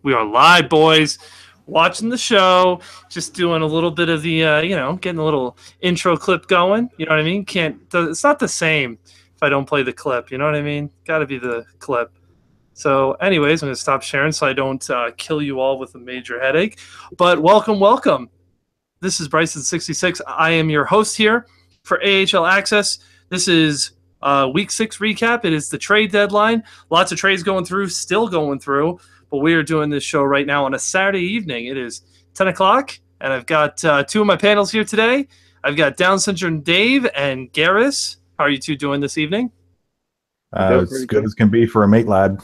We are live, boys. Watching the show, just doing a little bit of the, getting a little intro clip going. You know what I mean? It's not the same if I don't play the clip. You know what I mean? Got to be the clip. So, anyways, I'm going to stop sharing so I don't kill you all with a major headache. But welcome. This is Bryson66. I am your host here for AHL Access. This is Week 6 recap. It is the trade deadline. Lots of trades still going through. But we are doing this show right now on a Saturday evening. It is 10 o'clock, and I've got two of my panels here today. I've got Down Syndrome Dave and Garrus. How are you two doing this evening? It's as good as can be for a mate lad.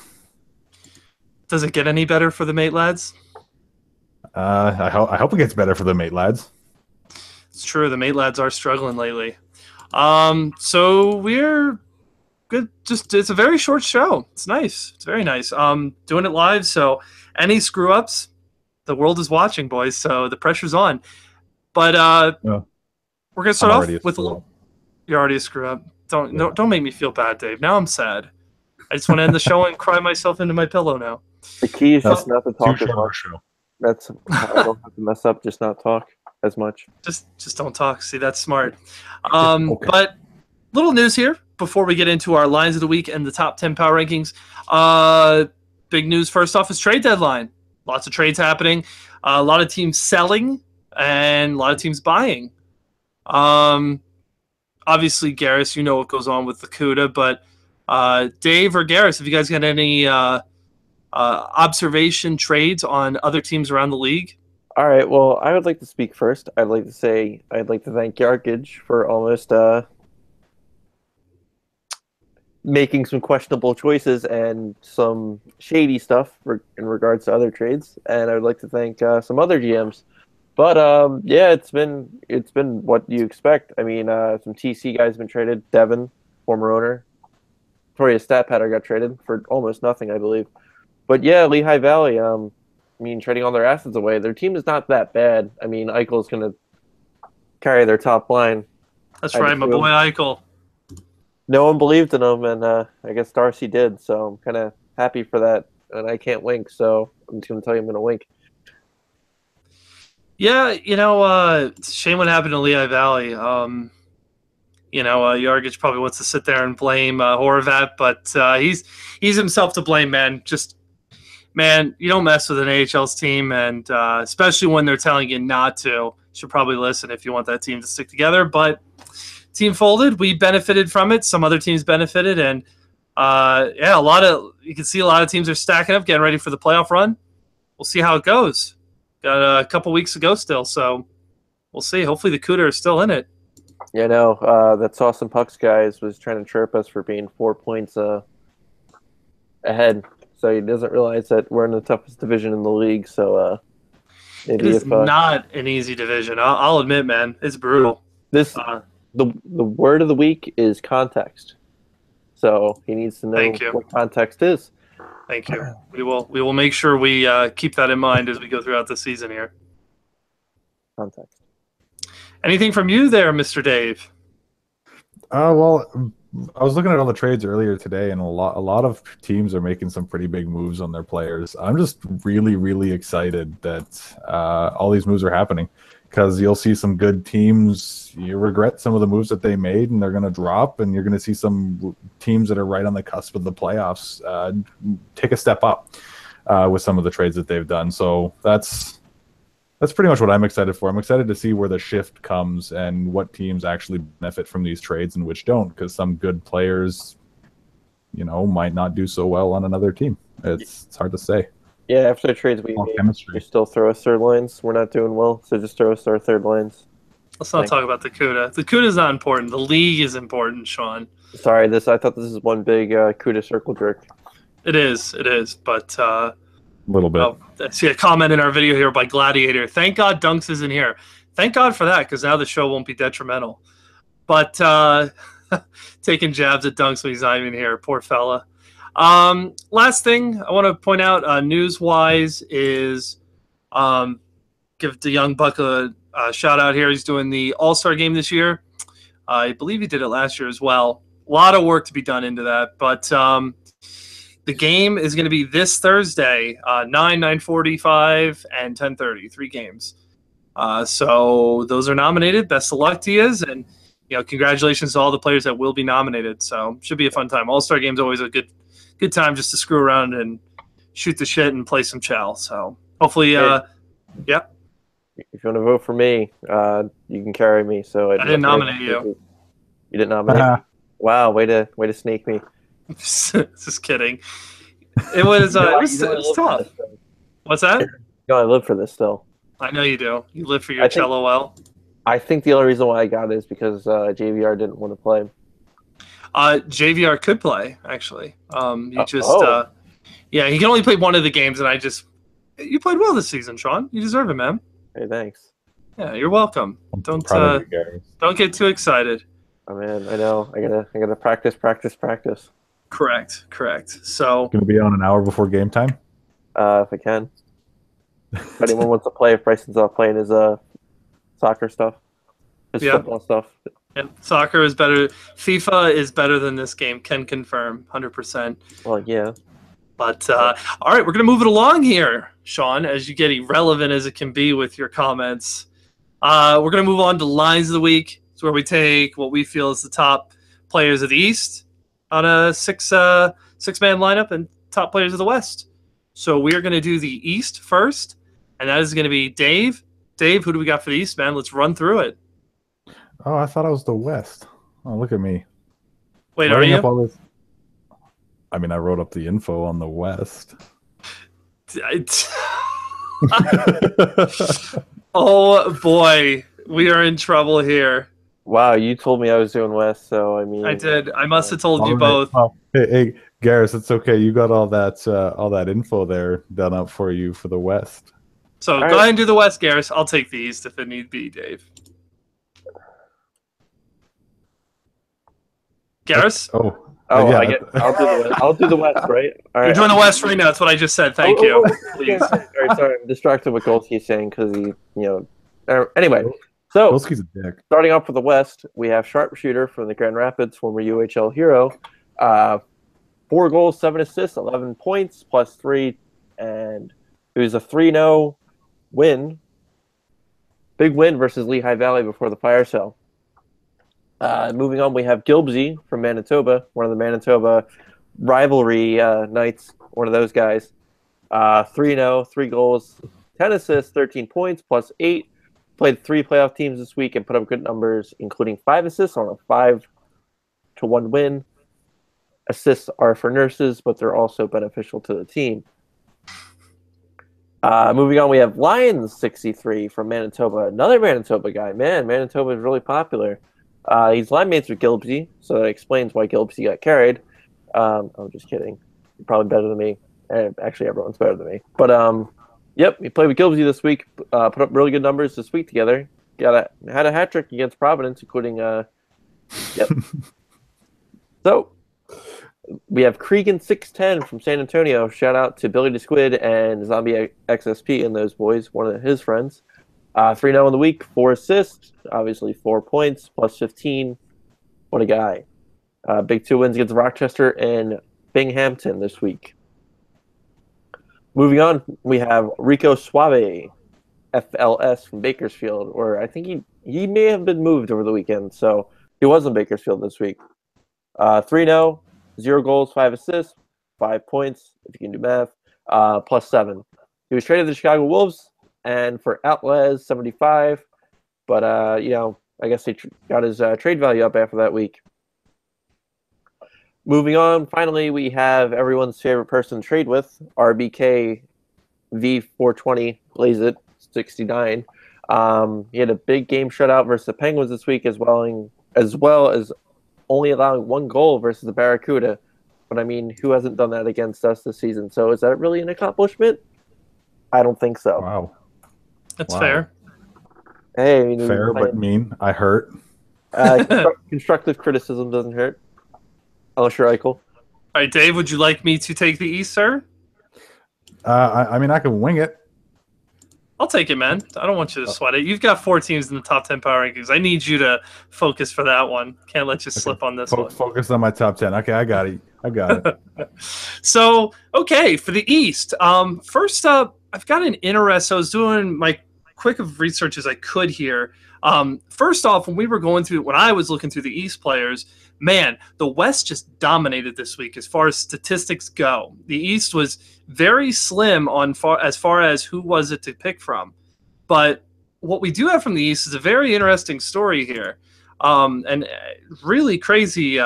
Does it get any better for the mate lads? I hope it gets better for the mate lads. It's true. The mate lads are struggling lately. So we're good. It's a very short show. It's nice. It's very nice. Doing it live. So any screw ups, the world is watching, boys. So the pressure's on. But we're gonna start off with you're already a screw up. Don't make me feel bad, Dave. Now I'm sad. I just want to end the show and cry myself into my pillow now. The key is just not to talk as much. Show. That's I don't have to mess up. Just not talk as much. Just don't talk. See, that's smart. Okay. But little news here before we get into our lines of the week and the top 10 power rankings. Big news first off is trade deadline. Lots of trades happening. A lot of teams selling and a lot of teams buying. Obviously, Garrus, you know what goes on with the CUDA, but Dave or Garrus, have you guys got any observation trades on other teams around the league? All right. Well, I would like to speak first. I'd like to thank Yargage for almost making some questionable choices and some shady stuff in regards to other trades, and I would like to thank some other GMs. But yeah, it's been what you expect. I mean, some TC guys have been traded. Devin, former owner, Victoria Stat Patter got traded for almost nothing, I believe. But yeah, Lehigh Valley. Trading all their assets away. Their team is not that bad. I mean, Eichel's going to carry their top line. That's right, my boy Eichel. No one believed in him, and I guess Darcy did, so I'm kind of happy for that. And I can't wink, so I'm just going to tell you I'm going to wink. Yeah, it's a shame what happened to Lehigh Valley. Yargich probably wants to sit there and blame Horvat, but he's himself to blame, man. Man, you don't mess with an AHL's team, and especially when they're telling you not to. You should probably listen if you want that team to stick together. But team folded. We benefited from it. Some other teams benefited, and you can see a lot of teams are stacking up, getting ready for the playoff run. We'll see how it goes. Got a couple weeks to go still, so we'll see. Hopefully the CUDA is still in it. Yeah, no, that Sauce and Pucks guys was trying to chirp us for being 4 points ahead. So he doesn't realize that we're in the toughest division in the league. So maybe it's not an easy division. I'll admit, man, it's brutal. The word of the week is context. So he needs to know what context is. Thank you. We will make sure we keep that in mind as we go throughout the season here. Context. Anything from you there, Mr. Dave? Well, I was looking at all the trades earlier today, and a lot of teams are making some pretty big moves on their players. I'm just really, really excited that all these moves are happening, because you'll see some good teams, you regret some of the moves that they made, and they're going to drop, and you're going to see some teams that are right on the cusp of the playoffs take a step up with some of the trades that they've done. So that's pretty much what I'm excited for. I'm excited to see where the shift comes and what teams actually benefit from these trades and which don't, because some good players, might not do so well on another team. It's hard to say. Yeah, after the trades we made, you still throw us third lines. We're not doing well, so just throw us our third lines. Let's not talk about the CUDA. The CUDA is not important. The league is important, Sean. Sorry, I thought this is one big CUDA circle jerk. It is, but... a little bit. I see a comment in our video here by Gladiator. Thank God Dunks isn't here. Thank God for that, because now the show won't be detrimental. But taking jabs at Dunks when he's not even here. Poor fella. Last thing I want to point out news-wise is give the young buck a shout-out here. He's doing the All-Star game this year. I believe he did it last year as well. A lot of work to be done into that. But The game is going to be this Thursday, 9, 9:45, and 10:30. 3 games. So those are nominated. Best of luck to you, and congratulations to all the players that will be nominated. So should be a fun time. All-Star Game's always a good time just to screw around and shoot the shit and play some chow. So hopefully, yeah. If you want to vote for me, you can carry me. So I didn't nominate you. You didn't nominate me? Wow, way to snake me. Just kidding. It was it was tough. What's that? No, I live for this still. I know you do. You live for your cello well. I think the only reason why I got it is because JVR didn't want to play. JVR could play, actually. Yeah, he can only play one of the games, and you played well this season, Sean. You deserve it, man. Hey, thanks. Yeah, you're welcome. Don't get too excited. Oh man, I know. I gotta practice. Correct. So gonna be on an hour before game time. If I can. If anyone wants to play, if Bryson's not playing his soccer stuff, his football stuff. Yeah, soccer is better. FIFA is better than this game. Can confirm, 100%. Well, yeah. But all right, we're gonna move it along here, Sean. As you get irrelevant as it can be with your comments, we're gonna move on to lines of the week. It's where we take what we feel is the top players of the East on a six-man lineup and top players of the West. So we are going to do the East first, and that is going to be Dave. Dave, who do we got for the East, man? Let's run through it. Oh, I thought I was the West. Oh, look at me. Wait, are you? I mean, I wrote up the info on the West. Oh, boy. We are in trouble here. Wow, you told me I was doing West, so I mean... I did. I must have told you both. Oh, hey, Garrus, it's okay. You got all that info there done up for you for the West. So go ahead and do the West, Garrus. I'll take the East if it need be, Dave. Garrus? Yeah. I'll do the West, right? All right. You're doing the West right now. That's what I just said. Thank you. Please. All right, sorry, I'm distracted with what Golski's saying because anyway, so Golski's a dick. Starting off with the West, we have sharpshooter from the Grand Rapids, former UHL hero. 4 goals, 7 assists, 11 points, +3, and it was a 3-0 win. Big win versus Lehigh Valley before the fire sale. Moving on, we have Gilbsy from Manitoba, one of the Manitoba rivalry Knights, one of those guys. 3-0, 3 goals, 10 assists, 13 points, +8. Played 3 playoff teams this week and put up good numbers, including 5 assists on a 5-1 win. Assists are for nurses, but they're also beneficial to the team. Moving on, we have Lions 63 from Manitoba, another Manitoba guy. Man, Manitoba is really popular. He's line mates with Gilbsy, so that explains why Gilbsy got carried. I'm just kidding. You're probably better than me. Actually, everyone's better than me. But yep, he played with Gilbsy this week. Put up really good numbers this week together. Had a hat trick against Providence, including yep. So we have Cregan 610 from San Antonio. Shout out to Billy the Squid and Zombie XSP and those boys, one of his friends. 3-0 in the week, 4 assists, obviously 4 points, +15. What a guy. Big 2 wins against Rochester and Binghamton this week. Moving on, we have Rico Suave, FLS from Bakersfield, or I think he may have been moved over the weekend, so he was in Bakersfield this week. 3-0, 0 goals, 5 assists, 5 points, if you can do math, +7. He was traded to the Chicago Wolves, and for Outlez 75, but I guess he got his trade value up after that week. Moving on, finally, we have everyone's favorite person to trade with, RBK V420 Blaze It 69. He had a big game shutout versus the Penguins this week, as well as only allowing 1 goal versus the Barracuda. But I mean, who hasn't done that against us this season? So is that really an accomplishment? I don't think so. Wow. That's fair. Hey, I mean, fair but mean. I hurt. Constructive criticism doesn't hurt. Unless you're Eichel. All right, Dave, would you like me to take the East, sir? I mean, I can wing it. I'll take it, man. I don't want you to sweat it. You've got 4 teams in the top 10 power rankings. I need you to focus for that one. Can't let you slip on this one. Focus on my top 10. Okay, I got it. I got it. So, okay, for the East. First up, I've got an interest. I was doing my quick of research as I could here. First off, when I was looking through the East players, man, the West just dominated this week as far as statistics go. The East was very slim as far as who was it to pick from. But what we do have from the East is a very interesting story here, and really crazy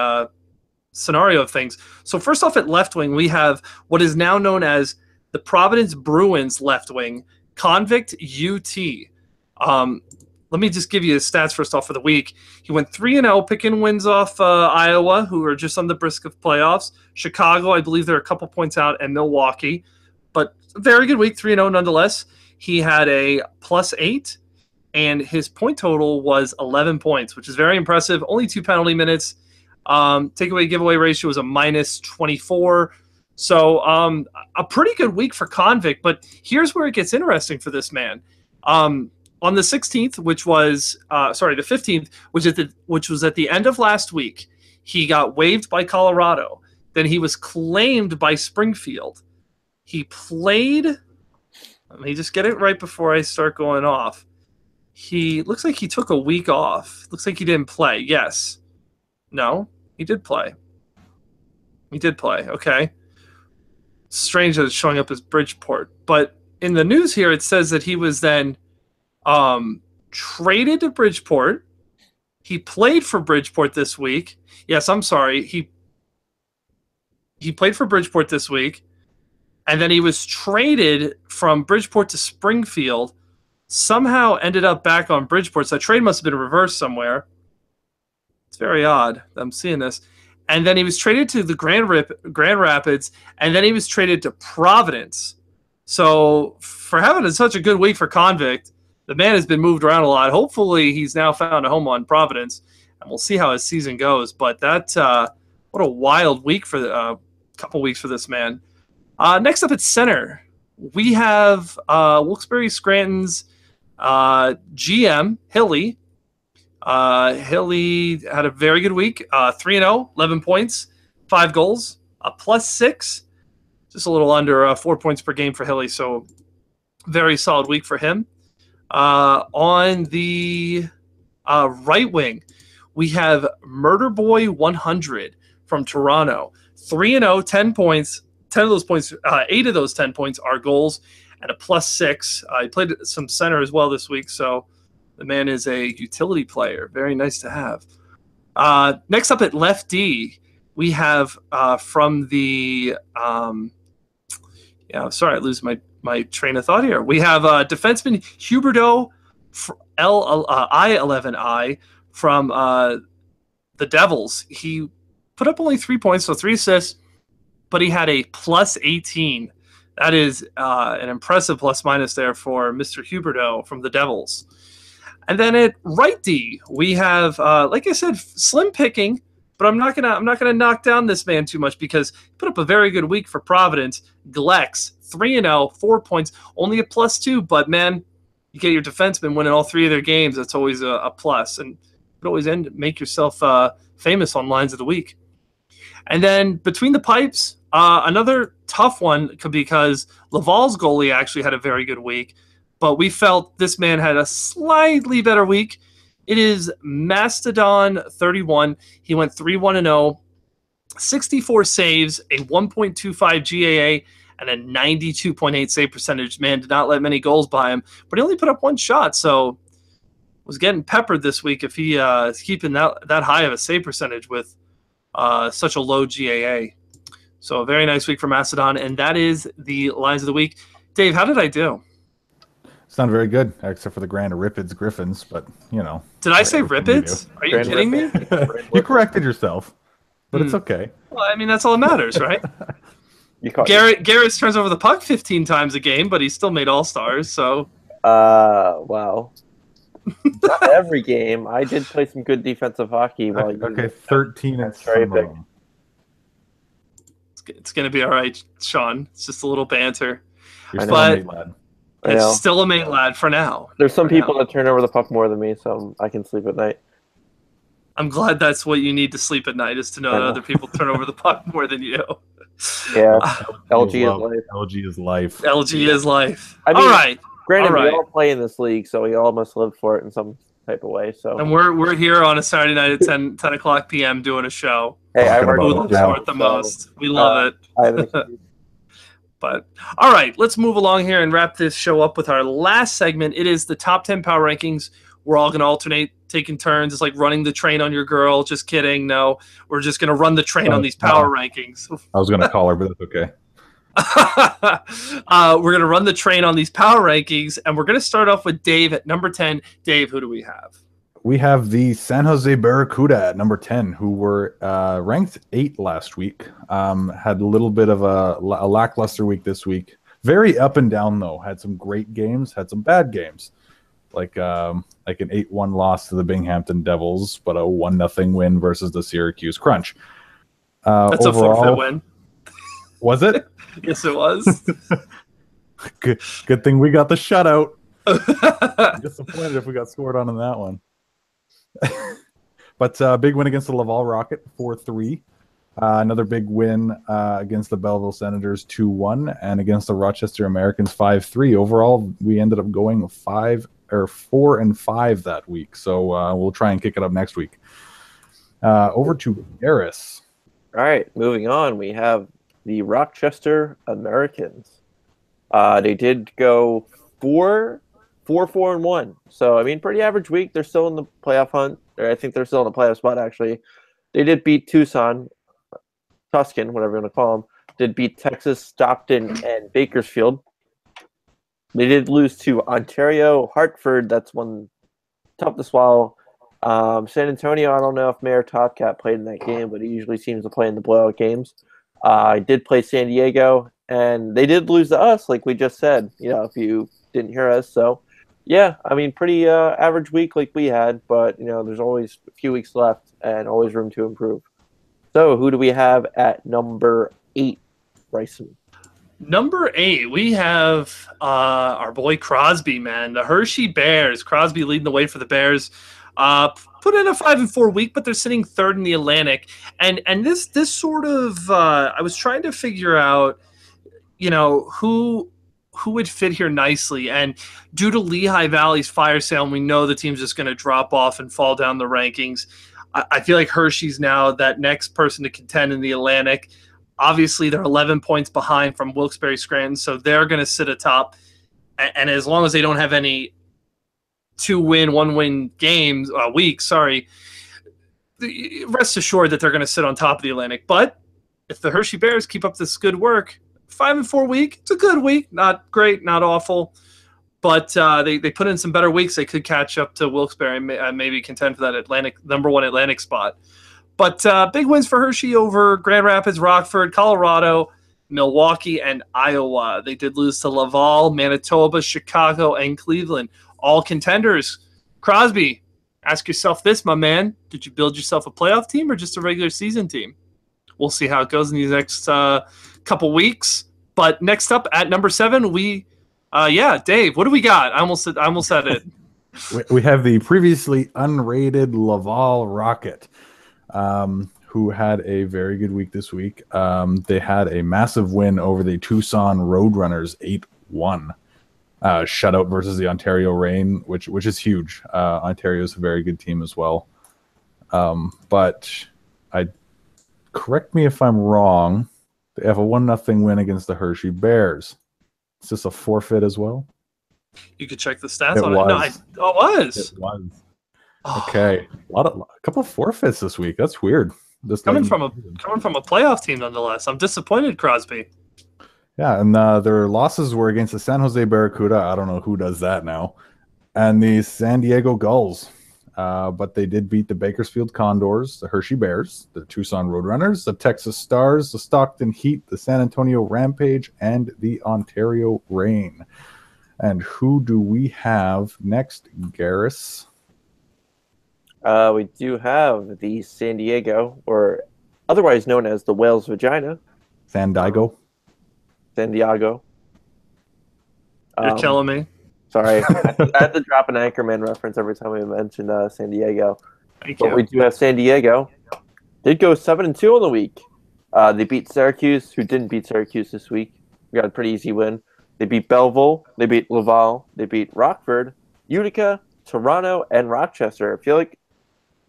scenario of things. So first off, at left wing, we have what is now known as the Providence Bruins left wing, Convict UT. Let me just give you his stats first off for the week. He went 3-0, picking wins off Iowa, who are just on the brisk of playoffs. Chicago, I believe they're a couple points out, and Milwaukee. But a very good week, 3-0 nonetheless. He had a +8, and his point total was 11 points, which is very impressive. Only 2 penalty minutes. Takeaway giveaway ratio was a -24. So a pretty good week for Convict. But here's where it gets interesting for this man. On the 16th, which was the 15th, which was at the end of last week, he got waived by Colorado. Then he was claimed by Springfield. He played. Let me just get it right before I start going off. He looks like he took a week off. Looks like he didn't play. Yes. No, he did play. He did play. Okay. Strange that it's showing up as Bridgeport. But in the news here, it says that he was then traded to Bridgeport. He played for Bridgeport this week. Yes, I'm sorry. He played for Bridgeport this week. And then he was traded from Bridgeport to Springfield. Somehow ended up back on Bridgeport. So that trade must have been reversed somewhere. It's very odd. I'm seeing this. And then he was traded to the Grand Rapids, and then he was traded to Providence. So for having such a good week for Convict, the man has been moved around a lot. Hopefully he's now found a home on Providence, and we'll see how his season goes. But what a wild week for the couple weeks for this man. Next up at center, we have Wilkes-Barre Scranton's GM, Hilly. Hilly had a very good week. 3-0, 11 points, 5 goals, a +6. Just a little under 4 points per game for Hilly. So very solid week for him. On the right wing, we have Murder Boy 100 from Toronto. 3-0, 10 points. 10 of those points, 8 of those 10 points are goals, and a +6. He played some center as well this week, so the man is a utility player. Very nice to have. Next up at left D, we have from the sorry, I lose my train of thought here. We have defenseman Huberdeau I11I from the Devils. He put up only 3 points, so 3 assists, but he had a +18. That is an impressive plus-minus there for Mr. Huberdeau from the Devils. And then at right D, we have, like I said, slim picking, but I'm not gonna knock down this man too much because he put up a very good week for Providence. Glex, 3-0, 4 points, only a +2, but man, you get your defensemen winning all 3 of their games. That's always a plus, and you could always make yourself famous on Lines of the Week. And then between the pipes, another tough one because Laval's goalie actually had a very good week, but we felt this man had a slightly better week. It is Mastodon 31. He went 3-1-0, 64 saves, a 1.25 GAA, and a 92.8 save percentage. Man did not let many goals by him, but he only put up 1 shot, so was getting peppered this week if he is keeping that high of a save percentage with such a low GAA. So a very nice week for Mastodon, and that is the Lines of the Week. Dave, how did I do? Sound very good, except for the Grand Rapids Griffins, but you know. Did I say Ripids? Are you kidding me? You corrected yourself, but it's okay. Well, I mean, that's all that matters, right? Garrett turns over the puck 15 times a game, but he still made All-Stars, so. Wow. Not every game. I did play some good defensive hockey. Okay, 13 and some of them. It's going to be all right, Sean. It's just a little banter. You're still a mate lad. It's still a mate lad for now. There's some people that turn over the puck more than me, so I can sleep at night. I'm glad that's what you need to sleep at night, is to know that other people turn over the puck more than you. Yeah, LG is life. LG is life. LG is life. I mean, all right. Granted, all we right. all play in this league, so we all must live for it in some type of way. So, And we're here on a Saturday night at 10 o'clock p.m. doing a show. hey, I've Talking Who already about looks it for now. it the most? We love it. I have an excuse. But all right, let's move along here and wrap this show up with our last segment. It is the top 10 power rankings. We're all going to alternate taking turns. It's like running the train on your girl. Just kidding. No, we're just going to run the train on these power rankings. I was going to call her, but that's okay. We're going to run the train on these power rankings, and we're going to start off with Dave at number 10. Dave, who do we have? We have the San Jose Barracuda at number 10, who were ranked 8 last week. Had a little bit of a lackluster week this week. Very up and down, though. Had some great games, had some bad games. Like an 8-1 loss to the Binghamton Devils, but a 1-0 win versus the Syracuse Crunch. That's overall, a forfeit win. Was it? Yes, it was. Good thing we got the shutout. Disappointed if we got scored on in that one. But big win against the Laval Rocket, 4-3. Another big win against the Belleville Senators, 2-1, and against the Rochester Americans, 5-3. Overall, we ended up going 4-5 that week. So we'll try and kick it up next week. Over to Garris. All right, moving on. We have the Rochester Americans. They did go 4-4-1. So, I mean, pretty average week. They're still in the playoff hunt. Or I think they're still in the playoff spot, actually. They did beat Tuscan, whatever you want to call them. Did beat Texas, Stockton, and Bakersfield. They did lose to Ontario, Hartford. That's one tough to swallow. San Antonio, I don't know if Mayor Topcat played in that game, but he usually seems to play in the blowout games. I did play San Diego, and they did lose to us, like we just said, if you didn't hear us. So, yeah, I mean, pretty average week like we had, but, there's always a few weeks left and always room to improve. So, who do we have at number 8, Bryson? Number 8, we have our boy Crosby, man. The Hershey Bears. Crosby leading the way for the Bears. Put in a 5-4 week, but they're sitting 3rd in the Atlantic. And this sort of I was trying to figure out, who would fit here nicely. And due to Lehigh Valley's fire sale, we know the team's just going to drop off and fall down the rankings. I feel like Hershey's now that next person to contend in the Atlantic. Obviously, they're 11 points behind from Wilkes-Barre Scranton, so they're going to sit atop. And as long as they don't have any 2-win, 1-win games, weeks, rest assured that they're going to sit on top of the Atlantic. But if the Hershey Bears keep up this good work, 5-4 week, it's a good week. Not great, not awful. But they put in some better weeks. They could catch up to Wilkes-Barre and maybe contend for that number 1 Atlantic spot. But big wins for Hershey over Grand Rapids, Rockford, Colorado, Milwaukee, and Iowa. They did lose to Laval, Manitoba, Chicago, and Cleveland. All contenders. Crosby, ask yourself this, my man. Did you build yourself a playoff team or just a regular season team? We'll see how it goes in these next couple weeks. But next up at number 7, Dave, what do we got? I almost said it. We have the previously unrated Laval Rocket, who had a very good week this week. They had a massive win over the Tucson Roadrunners, 8-1. Shutout versus the Ontario Reign, which is huge. Ontario is a very good team as well. But correct me if I'm wrong, they have a 1-0 win against the Hershey Bears. Is this a forfeit as well? You could check the stats on it. No, it was. It was. Okay, a couple of forfeits this week. That's weird. Coming from a playoff team, nonetheless. I'm disappointed, Crosby. Yeah, and their losses were against the San Jose Barracuda. I don't know who does that now, and the San Diego Gulls. But they did beat the Bakersfield Condors, the Hershey Bears, the Tucson Roadrunners, the Texas Stars, the Stockton Heat, the San Antonio Rampage, and the Ontario Reign. And who do we have next, Garris? We do have the San Diego, or otherwise known as the Whale's Vagina. San Diego. You're killing me. Sorry. I had to drop an Anchorman reference every time we mentioned San Diego. Thank But you. we do have San Diego. Did go 7-2 on the week. They beat Syracuse, who didn't beat Syracuse this week. We got a pretty easy win. They beat Belleville. They beat Laval. They beat Rockford, Utica, Toronto, and Rochester. I feel like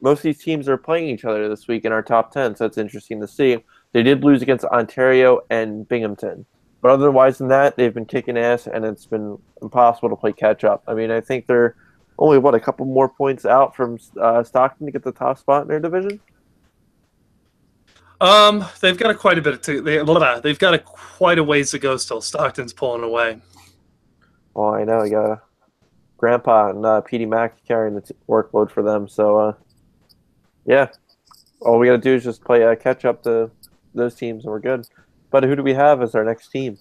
most of these teams are playing each other this week in our top 10, so that's interesting to see. They did lose against Ontario and Binghamton. But otherwise than that, they've been kicking ass, and it's been impossible to play catch-up. I mean, I think they're only, a couple more points out from Stockton to get the top spot in their division? They've got quite a bit they've got quite a ways to go still. Stockton's pulling away. Well, I know. I got Grandpa and PD Mac carrying the workload for them. So, yeah. All we got to do is just play catch-up to those teams, and we're good. But who do we have as our next team?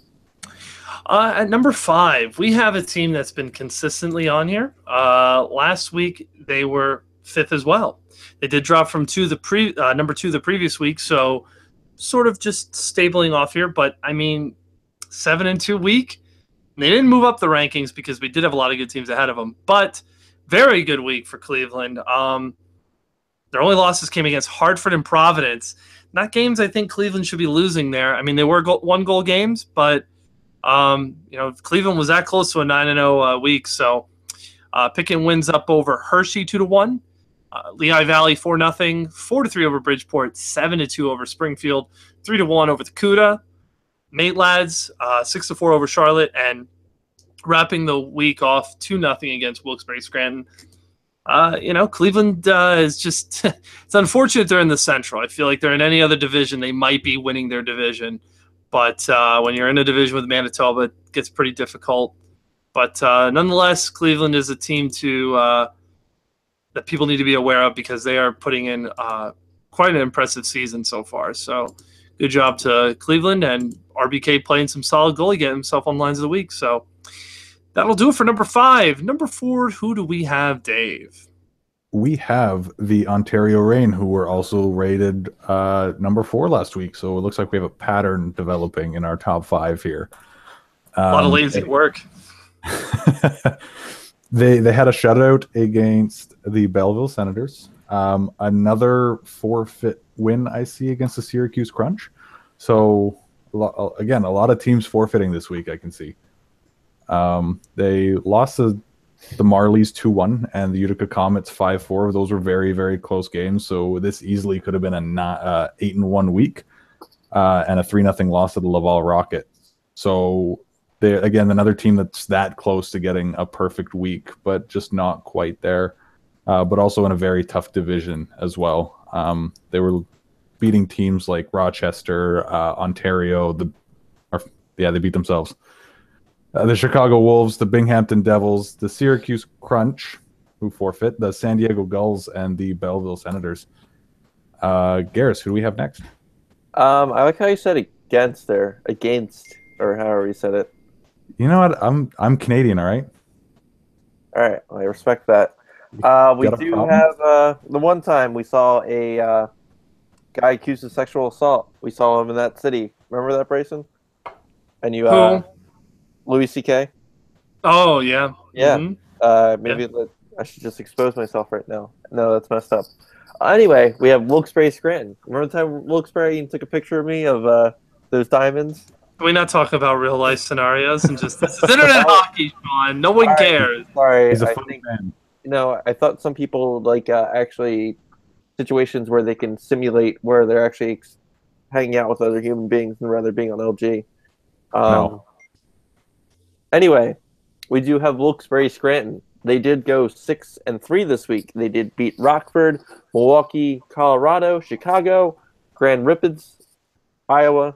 At number 5, we have a team that's been consistently on here. Last week, they were 5th as well. They did drop from number 2 the previous week, so sort of just stabling off here. But, I mean, 7-2 week. They didn't move up the rankings because we did have a lot of good teams ahead of them. But very good week for Cleveland. Their only losses came against Hartford and Providence. Not games I think Cleveland should be losing there. I mean, they were one-goal games, but Cleveland was that close to a 9-0 week. So picking wins up over Hershey 2-1, Lehigh Valley 4-0, 4-3 over Bridgeport, 7-2 over Springfield, 3-1 over the CUDA, Mate Lads 6-4 over Charlotte, and wrapping the week off 2-0 against Wilkes-Barre Scranton. Cleveland is just it's unfortunate they're in the Central. I feel like they're in any other division, they might be winning their division. But when you're in a division with Manitoba, it gets pretty difficult. But nonetheless, Cleveland is a team that people need to be aware of because they are putting in quite an impressive season so far. So good job to Cleveland, and RBK playing some solid goalie, getting himself on lines of the week. So that'll do it for number 5. Number 4, who do we have, Dave? We have the Ontario Reign, who were also rated number 4 last week. So it looks like we have a pattern developing in our top 5 here. A lot of lazy work. They had a shutout against the Belleville Senators. Another forfeit win I see against the Syracuse Crunch. So again, a lot of teams forfeiting this week I can see. They lost the Marlies 2-1 and the Utica Comets 5-4. Those were very, very close games. So this easily could have been an 8-1 week and a 3-0 loss to the Laval Rockets. So they again another team that's that close to getting a perfect week, but just not quite there. But also in a very tough division as well. They were beating teams like Rochester, Ontario. They beat themselves. The Chicago Wolves, the Binghamton Devils, the Syracuse Crunch, who forfeit, the San Diego Gulls, and the Belleville Senators. Garrus, who do we have next? I like how you said against, or however you said it. You know what? I'm Canadian, all right? All right, well, I respect that. We do have the one time we saw a guy accused of sexual assault. We saw him in that city. Remember that, Brayson? And you, Louis C.K. Oh yeah, yeah. Maybe I should just expose myself right now. No, that's messed up. Anyway, we have Wilkes-Barre Scranton. Remember the time Wilkes-Barre took a picture of me of those diamonds? Can we not talk about real life scenarios and just this is internet hockey, Sean? No one cares. Sorry, He's a I fun think man. I thought some people like actually situations where they can simulate where they're actually hanging out with other human beings and rather being on LG. No. Anyway, we do have Wilkes-Barre Scranton. They did go 6-3 this week. They did beat Rockford, Milwaukee, Colorado, Chicago, Grand Rapids, Iowa,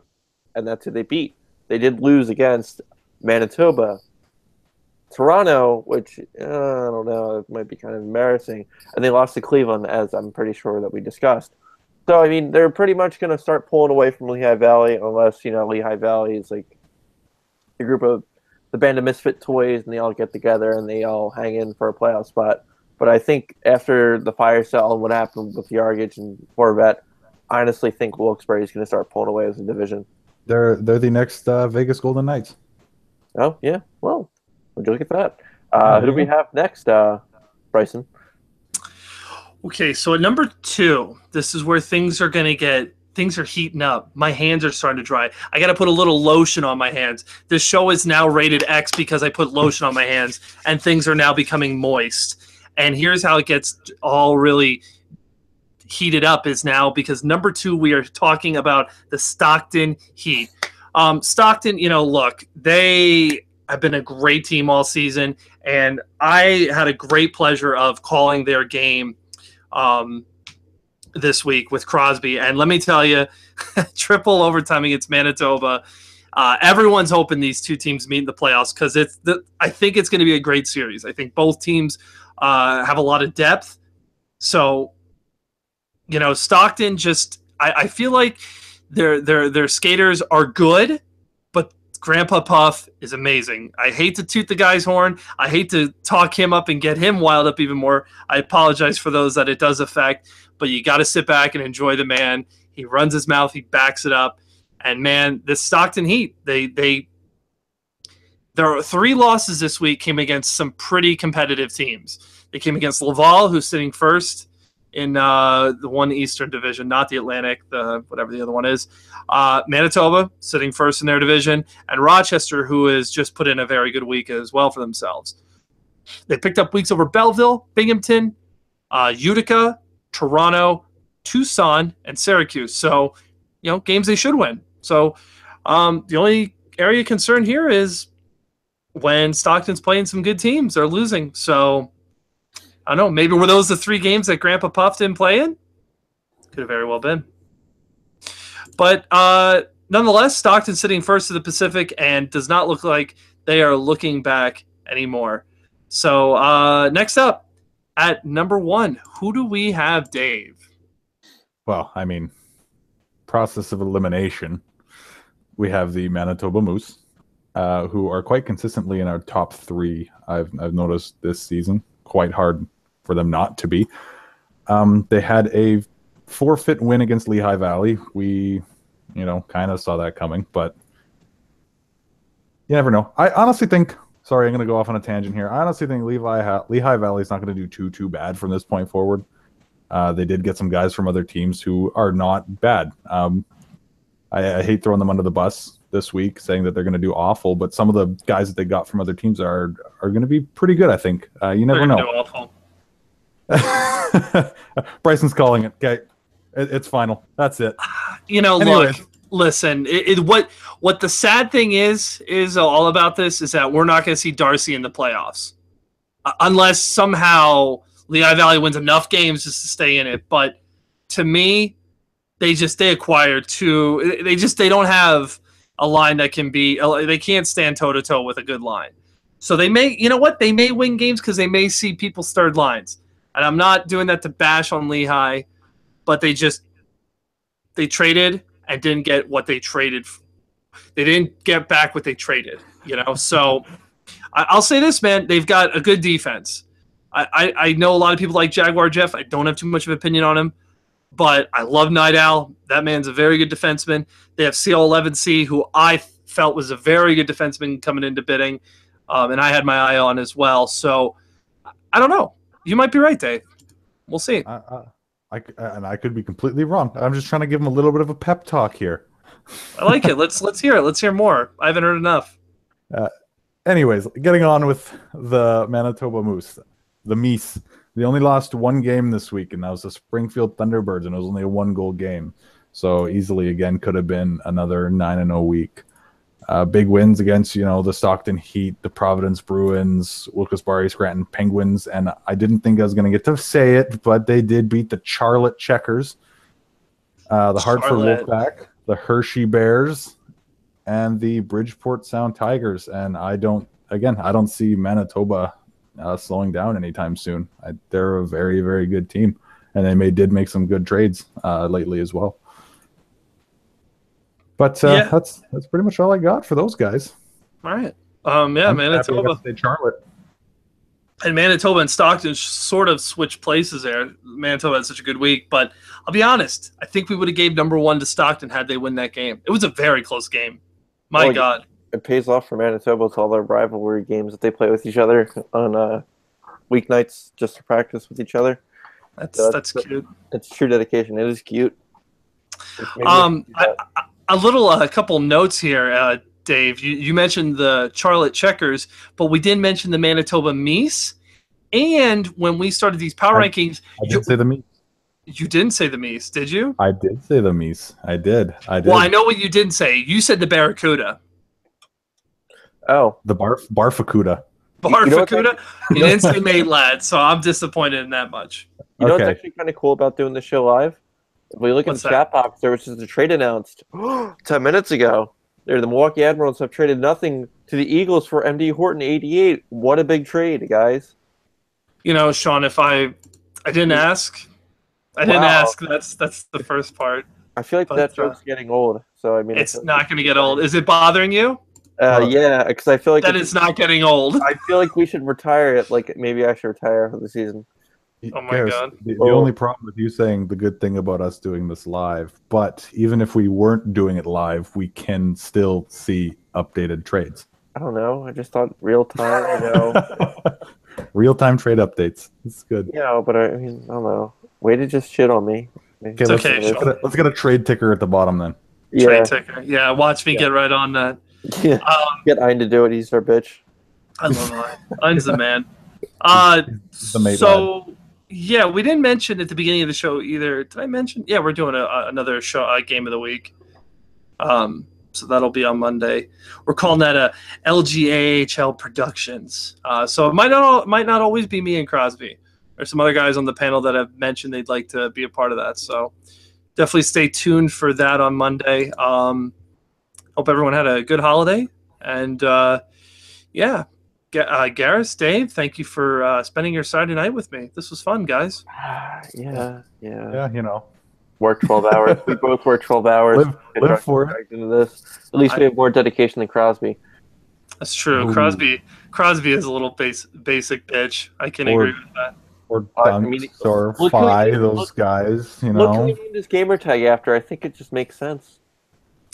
and that's who they beat. They did lose against Manitoba, Toronto, which I don't know, it might be kind of embarrassing, and they lost to Cleveland, as I'm pretty sure that we discussed. So I mean, they're pretty much going to start pulling away from Lehigh Valley, unless Lehigh Valley is like a group of the band of misfit toys, and they all get together and they all hang in for a playoff spot. But I think after the fire sale and what happened with Yargich and Corvette, I honestly think Wilkes-Barre is going to start pulling away as a division. They're the next Vegas Golden Knights. Oh yeah, well, would you look at that? Who do we have next, Bryson? Okay, so at number 2, this is where things are heating up. My hands are starting to dry. I got to put a little lotion on my hands. This show is now rated X because I put lotion on my hands, and things are now becoming moist. And here's how it gets all really heated up is now because number 2, we are talking about the Stockton Heat. Stockton, look, they have been a great team all season, and I had a great pleasure of calling their game this week with Crosby. And let me tell you, triple overtime against Manitoba. Everyone's hoping these two teams meet in the playoffs because I think it's going to be a great series. I think both teams have a lot of depth. So, Stockton I feel like their skaters are good, but Grandpa Puff is amazing. I hate to toot the guy's horn. I hate to talk him up and get him wild up even more. I apologize for those that it does affect, but you got to sit back and enjoy the man. He runs his mouth. He backs it up. And, man, this Stockton Heat, there are 3 losses this week came against some pretty competitive teams. They came against Laval, who's sitting first in the one Eastern division, not the Atlantic, whatever the other one is. Manitoba, sitting first in their division, and Rochester, who has just put in a very good week as well for themselves. They picked up weeks over Belleville, Binghamton, Utica, Toronto, Tucson, and Syracuse. So, games they should win. So the only area of concern here is when Stockton's playing some good teams, they're losing. So I don't know. Maybe were those the 3 games that Grandpa Puff didn't play in? Could have very well been. But nonetheless, Stockton's sitting first in the Pacific and does not look like they are looking back anymore. So next up, at number 1, who do we have, Dave? Well, I mean, process of elimination. We have the Manitoba Moose, who are quite consistently in our top 3. I've noticed this season. Quite hard for them not to be. They had a forfeit win against Lehigh Valley. We, kind of saw that coming, but you never know. I honestly think, sorry, I'm going to go off on a tangent here. I honestly think Lehigh Valley is not going to do too bad from this point forward. They did get some guys from other teams who are not bad. I hate throwing them under the bus this week, saying that they're going to do awful, but some of the guys that they got from other teams are going to be pretty good, I think. You never know. Do awful. Bryson's calling it. Okay, it's final. That's it. Look, listen. What the sad thing is all about this is that we're not going to see Darcy in the playoffs, unless somehow Lehigh Valley wins enough games just to stay in it. But to me, they acquired 2. They don't have a line that can be. They can't stand toe to toe with a good line. So they may, they may win games because they may see people's third lines. And I'm not doing that to bash on Lehigh, but they traded and didn't get what they traded. They didn't get back what they traded, So I'll say this, man, they've got a good defense. I know a lot of people like Jaguar Jeff. I don't have too much of an opinion on him, but I love Night Owl. That man's a very good defenseman. They have CL11C, who I felt was a very good defenseman coming into bidding, and I had my eye on as well. So I don't know. You might be right, Dave. We'll see. I could be completely wrong. I'm just trying to give him a little bit of a pep talk here. I like it. Let's hear it. Let's hear more. I haven't heard enough. Anyways, getting on with the Manitoba Moose. The Meese. They only lost 1 game this week, and that was the Springfield Thunderbirds, and it was only a 1-goal game. So easily, again, could have been another 9-0 week. Big wins against, the Stockton Heat, the Providence Bruins, Wilkes-Barre Scranton Penguins, and I didn't think I was going to get to say it, but they did beat the Charlotte Checkers, the Hartford Wolfpack, the Hershey Bears, and the Bridgeport Sound Tigers. And I don't see Manitoba slowing down anytime soon. They're a very, very good team, and they did make some good trades lately as well. But that's pretty much all I got for those guys. All right. Manitoba. Charlotte. And Manitoba and Stockton sort of switched places there. Manitoba had such a good week, but I'll be honest. I think we would have gave number 1 to Stockton had they win that game. It was a very close game. My God. It pays off for Manitoba with all their rivalry games that they play with each other on weeknights just to practice with each other. That's cute. It's true dedication. It is cute. A couple notes here, Dave. You mentioned the Charlotte Checkers, but we didn't mention the Manitoba Mies. And when we started these power rankings, I did say the Mies. You didn't say the Mies, did you? I did say the Mies. I did. Well, I know what you didn't say. You said the Barracuda. Oh, the Barfacuda. Barfacuda? You didn't say Mate Lad, so I'm disappointed in that much. You know what's actually kind of cool about doing the show live? If we look at the chat box, there was just a trade announced 10 minutes ago. The Milwaukee Admirals have traded nothing to the Eagles for MD Horton 88. What a big trade, guys. You know, Sean, if I didn't ask. I didn't ask. That's the first part. I feel like that joke's getting old. So I mean, it's not going to get old. Is it bothering you? Yeah, because I feel like that it's not getting old. I feel like we should retire it. Like maybe I should retire for the season. Oh my God! The only problem with you saying the good thing about us doing this live, but even if we weren't doing it live, we can still see updated trades. I don't know. I just thought real time. You know, real time trade updates. It's good. Yeah, but I mean, I don't know. Way to just shit on me. Okay, let's get a trade ticker at the bottom then. Yeah. Trade ticker. Yeah, watch me get right on that. Yeah. Get Ein to do it. He's our bitch. I love Ein. Ein's the man. Yeah, we didn't mention at the beginning of the show either. Did I mention? Yeah, we're doing another show, game of the week. So that'll be on Monday. We're calling that a LGAHL Productions. So it might not always be me and Crosby. There's some other guys on the panel that have mentioned they'd like to be a part of that. So definitely stay tuned for that on Monday. Hope everyone had a good holiday. And, yeah. Garris, Dave, thank you for spending your Saturday night with me. This was fun, guys. Yeah. Yeah, you know. Work 12 hours. We both work 12 hours. Live for it. Into this. At least we have more dedication than Crosby. That's true. Ooh. Crosby is a little basic bitch. I can agree with that. Or Dunks or Phi, those guys, you know. What can we name this gamer tag after? I think it just makes sense.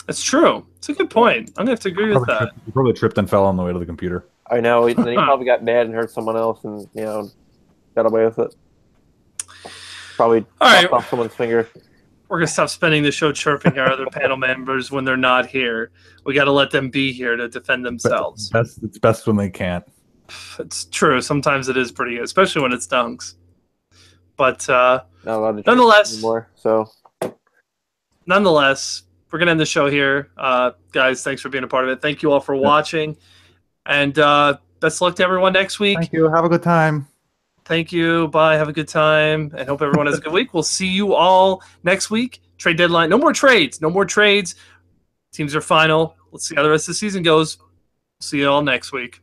That's true. It's a good point. I'm going to have to agree with that. You probably tripped and fell on the way to the computer. I know. And then he probably got mad and hurt someone else and, got away with it. Probably chopped off someone's finger. We're going to stop spending the show chirping our other panel members when they're not here. We got to let them be here to defend themselves. It's best when they can't. It's true. Sometimes it is pretty good, especially when it's Dunks. But nonetheless, we're going to end the show here. Guys, thanks for being a part of it. Thank you all for watching. And best luck to everyone next week. Thank you. Have a good time. Thank you. Bye. Have a good time. And hope everyone has a good week. We'll see you all next week. Trade deadline. No more trades. No more trades. Teams are final. Let's see how the rest of the season goes. See you all next week.